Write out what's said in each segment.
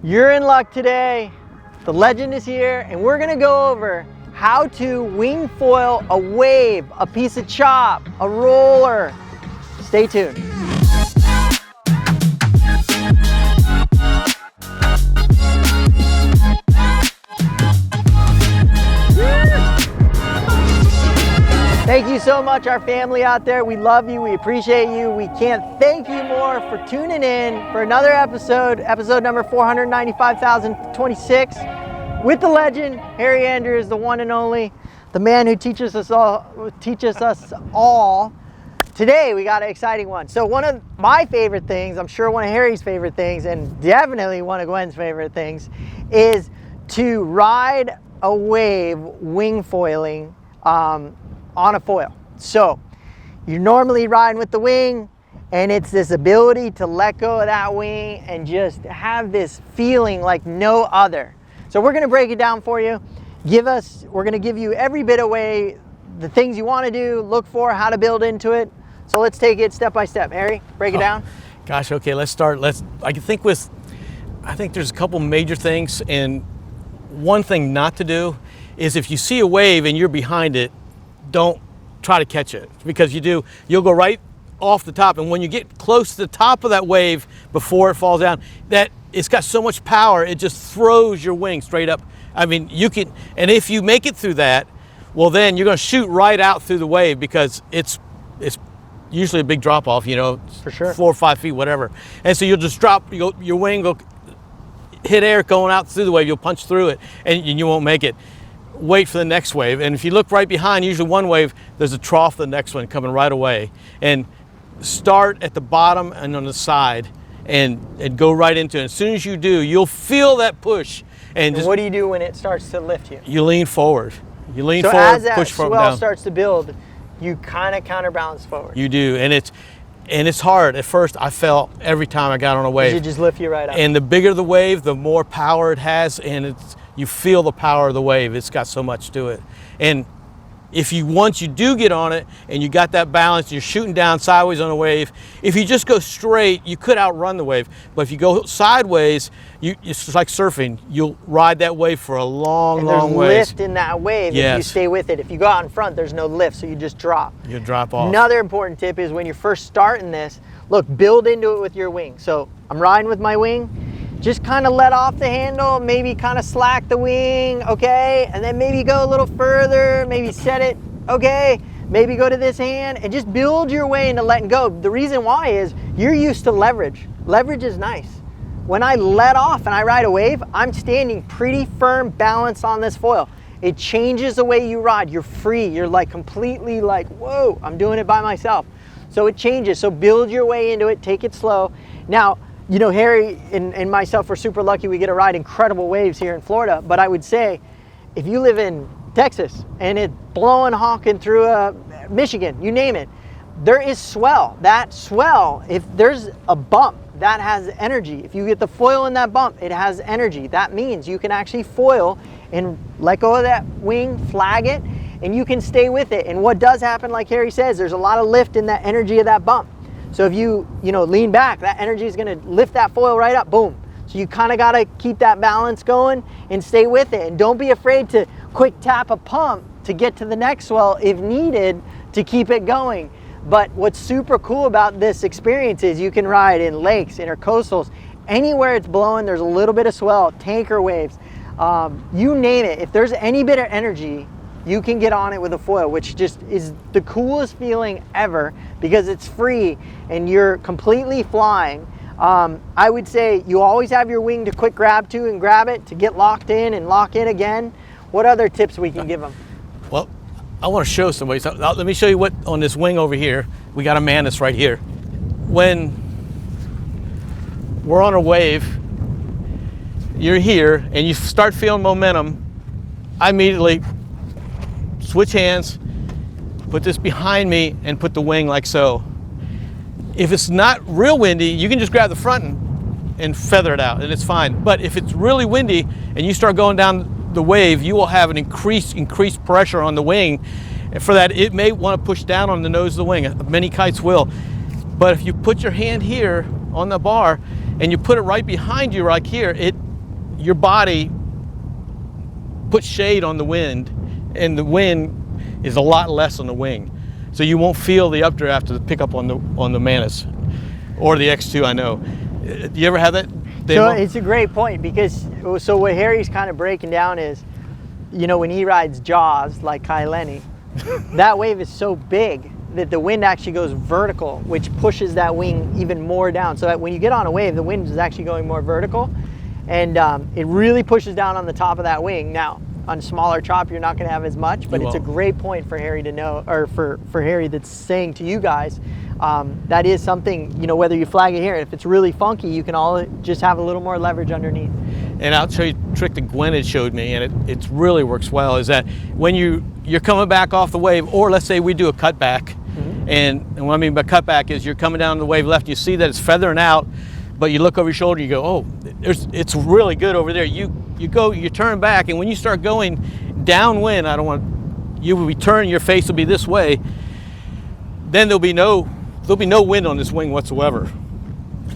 You're in luck today. The legend is here, and we're gonna go over how to wing foil a wave, a piece of chop, a roller. Stay tuned. Thank you so much, our family out there. We love you, we appreciate you. We can't thank you more for tuning in for another episode number 495,026, with the legend, Harry Andrews, the one and only, the man who teaches us all. Today, we got an exciting one. So one of my favorite things, I'm sure one of Harry's favorite things, and definitely one of Gwen's favorite things, is to ride a wave wing foiling on a foil. So you're normally riding with the wing, and it's this ability to let go of that wing and just have this feeling like no other. So we're gonna break it down for you. We're gonna give you every bit away, the things you wanna do, look for, how to build into it. So let's take it step by step. Harry, break it down. Gosh, okay, let's start. I think there's a couple major things, and one thing not to do is if you see a wave and you're behind it, don't try to catch it, because you'll go right off the top, and when you get close to the top of that wave before it falls down, that it's got so much power, it just throws your wing straight up. I mean, and if you make it through that, well, then you're going to shoot right out through the wave, because it's usually a big drop off, for sure, 4 or 5 feet, whatever. And so you'll just drop, your wing will hit air going out through the wave, you'll punch through it, and you won't make it. Wait for the next wave, and if you look right behind, usually one wave, there's a trough, the next one coming right away. And start at the bottom and on the side, and go right into it. As soon as you do, you'll feel that push. And what do you do when it starts to lift you? You lean forward. You lean forward, as that push from swell down. Starts to build, you kind of counterbalance forward. You do, and it's hard. At first, I fell every time I got on a wave. It just lift you right up. And the bigger the wave, the more power it has, and you feel the power of the wave. It's got so much to it. And once you do get on it and you got that balance, you're shooting down sideways on a wave, if you just go straight, you could outrun the wave. But if you go sideways, it's like surfing. You'll ride that wave for a long way. There's lift in that wave, yes, if you stay with it. If you go out in front, there's no lift, so you just drop. You drop off. Another important tip is when you're first starting this, look, build into it with your wing. So I'm riding with my wing. Just kind of let off the handle, maybe kind of slack the wing, okay? And then maybe go a little further, maybe set it, okay? Maybe go to this hand, and just build your way into letting go. The reason why is you're used to leverage. Leverage is nice. When I let off and I ride a wave, I'm standing pretty firm, balanced on this foil. It changes the way you ride. You're free. You're like completely like, whoa, I'm doing it by myself. So it changes. So build your way into it, take it slow. Now, Harry and myself are super lucky. We get to ride incredible waves here in Florida. But I would say, if you live in Texas and it's blowing, honking through Michigan, you name it, there is swell. That swell, if there's a bump, that has energy. If you get the foil in that bump, it has energy. That means you can actually foil and let go of that wing, flag it, and you can stay with it. And what does happen, like Harry says, there's a lot of lift in that energy of that bump. So if you lean back, that energy is gonna lift that foil right up, boom. So you kind of gotta keep that balance going and stay with it. And don't be afraid to quick tap a pump to get to the next swell if needed to keep it going. But what's super cool about this experience is you can ride in lakes, intercoastals, anywhere it's blowing, there's a little bit of swell, tanker waves, you name it. If there's any bit of energy, you can get on it with a foil, which just is the coolest feeling ever, because it's free and you're completely flying. I would say you always have your wing to quick grab to and grab it to get locked in and lock in again. What other tips we can give them? Well, I want to show somebody something. Let me show you what on this wing over here. We got a Manus right here. When we're on a wave, you're here and you start feeling momentum, I immediately switch hands, put this behind me, and put the wing like so. If it's not real windy, you can just grab the front and feather it out, and it's fine. But if it's really windy and you start going down the wave, you will have an increased pressure on the wing. And for that, it may want to push down on the nose of the wing. Many kites will. But if you put your hand here on the bar and you put it right behind you, like here, your body puts shade on the wind, and the wind is a lot less on the wing. So you won't feel the updraft to pick up on the Manus or the X2, I know. Do you ever have that? So it's a great point, because so what Harry's kind of breaking down is, you know, when he rides Jaws like Kai Lenny, that wave is so big that the wind actually goes vertical, which pushes that wing even more down. So that when you get on a wave, the wind is actually going more vertical, and it really pushes down on the top of that wing. Now, on smaller chop, you're not going to have as much, but it's a great point for Harry to know, or for Harry that's saying to you guys, that is something, you know, whether you flag it here, if it's really funky, you can all just have a little more leverage underneath. And I'll show you a trick that Gwen had showed me, and it really works well, is that when you're coming back off the wave, or let's say we do a cutback, and what I mean by cutback is you're coming down the wave left, you see that it's feathering out, but you look over your shoulder, you go, oh, it's really good over there. You turn back, and when you start going downwind, you will be turning, your face will be this way, then there'll be no wind on this wing whatsoever.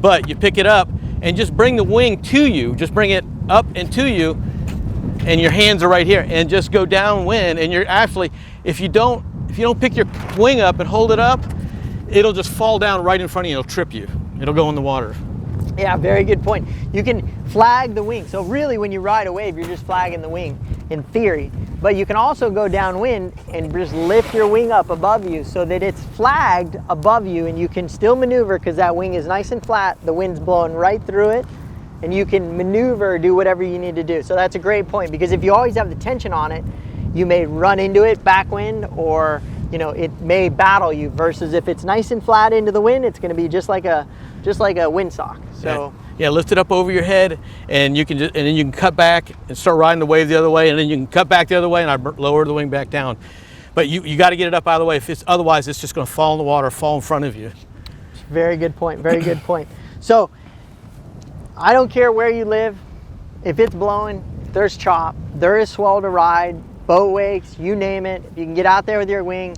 But you pick it up and just bring the wing to you, just bring it up and to you, and your hands are right here, and just go downwind, and you're actually, if you don't pick your wing up and hold it up, it'll just fall down right in front of you, it'll trip you. It'll go in the water. Yeah, very good point. You can flag the wing. So really when you ride a wave, you're just flagging the wing in theory. But you can also go downwind and just lift your wing up above you so that it's flagged above you, and you can still maneuver because that wing is nice and flat. The wind's blowing right through it, and you can maneuver, do whatever you need to do. So that's a great point, because if you always have the tension on it, you may run into it backwind, or you know, it may battle you, versus if it's nice and flat into the wind, it's going to be just like a windsock. So yeah, lift it up over your head, and then you can cut back and start riding the wave the other way, and then you can cut back the other way, and I lower the wing back down. But you got to get it up out of the way. Otherwise, it's just going to fall in the water, fall in front of you. Very good point. Very good point. So I don't care where you live. If it's blowing, there's chop, there is swell to ride, boat wakes, you name it. You can get out there with your wing.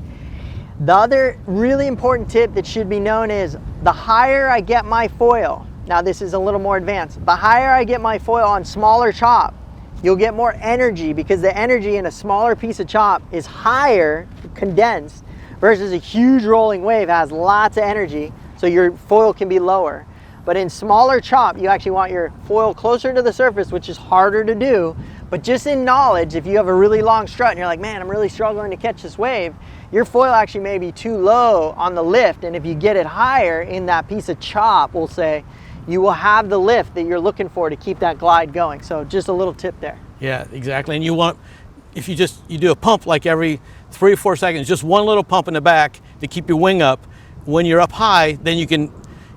The other really important tip that should be known is the higher I get my foil, now this is a little more advanced, the higher I get my foil on smaller chop, you'll get more energy, because the energy in a smaller piece of chop is higher, condensed, versus a huge rolling wave has lots of energy, so your foil can be lower. But in smaller chop, you actually want your foil closer to the surface, which is harder to do. But just in knowledge, if you have a really long strut and you're like, man, I'm really struggling to catch this wave, your foil actually may be too low on the lift. And if you get it higher in that piece of chop, we'll say, you will have the lift that you're looking for to keep that glide going. So just a little tip there. Yeah, exactly. And you want, if you do a pump like every 3 or 4 seconds, just one little pump in the back to keep your wing up. When you're up high, then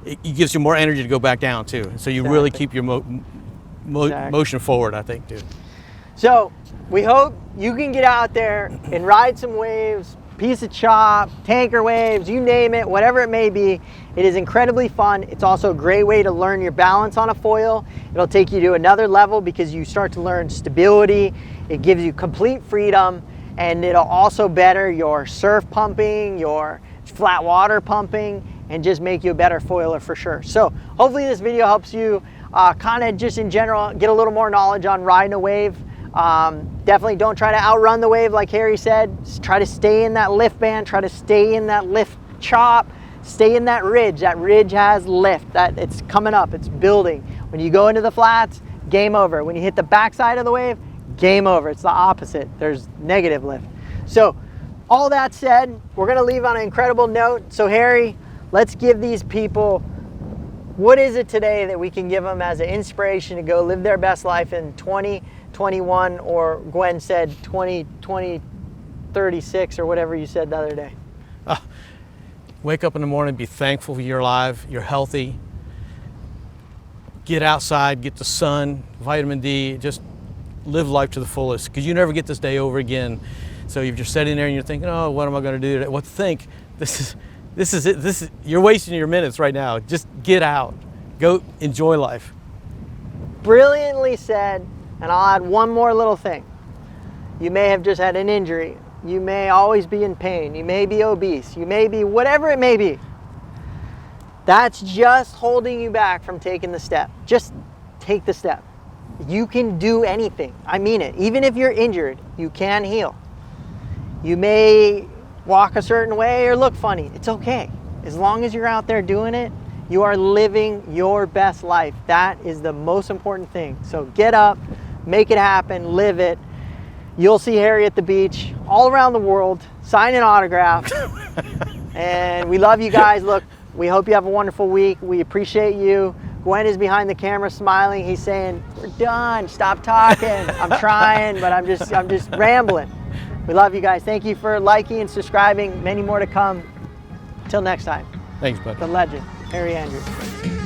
it gives you more energy to go back down too. So you really keep your motion forward, I think, too. So we hope you can get out there and ride some waves, piece of chop, tanker waves, you name it, whatever it may be. It is incredibly fun. It's also a great way to learn your balance on a foil. It'll take you to another level because you start to learn stability. It gives you complete freedom, and it'll also better your surf pumping, your flat water pumping, and just make you a better foiler for sure. So hopefully this video helps you kind of just in general get a little more knowledge on riding a wave. Definitely don't try to outrun the wave like Harry said. Just try to stay in that lift band, try to stay in that lift chop, stay in that ridge. That ridge has lift, it's coming up, it's building. When you go into the flats, game over. When you hit the backside of the wave, game over. It's the opposite, there's negative lift. So all that said, we're gonna leave on an incredible note. So Harry, let's give these people, what is it today that we can give them as an inspiration to go live their best life in 2021, or Gwen said 2036, or whatever you said the other day? Wake up in the morning, be thankful you're alive, you're healthy. Get outside, get the sun, vitamin D, just live life to the fullest, because you never get this day over again. So if you're sitting there and you're thinking, oh, what am I going to do today? Well, think, this is it. You're wasting your minutes right now. Just get out. Go enjoy life. Brilliantly said. And I'll add one more little thing. You may have just had an injury. You may always be in pain. You may be obese. You may be whatever it may be. That's just holding you back from taking the step. Just take the step. You can do anything. I mean it. Even if you're injured, you can heal. You may walk a certain way or look funny. It's okay. As long as you're out there doing it, you are living your best life. That is the most important thing. So get up, make it happen, live it. You'll see Harry at the beach all around the world, signing autographs. And we love you guys. Look, we hope you have a wonderful week. We appreciate you. Gwen is behind the camera smiling. He's saying, we're done, stop talking. I'm trying, but I'm just rambling. We love you guys. Thank you for liking and subscribing. Many more to come. Till next time. Thanks, bud. The legend, Harry Andrews.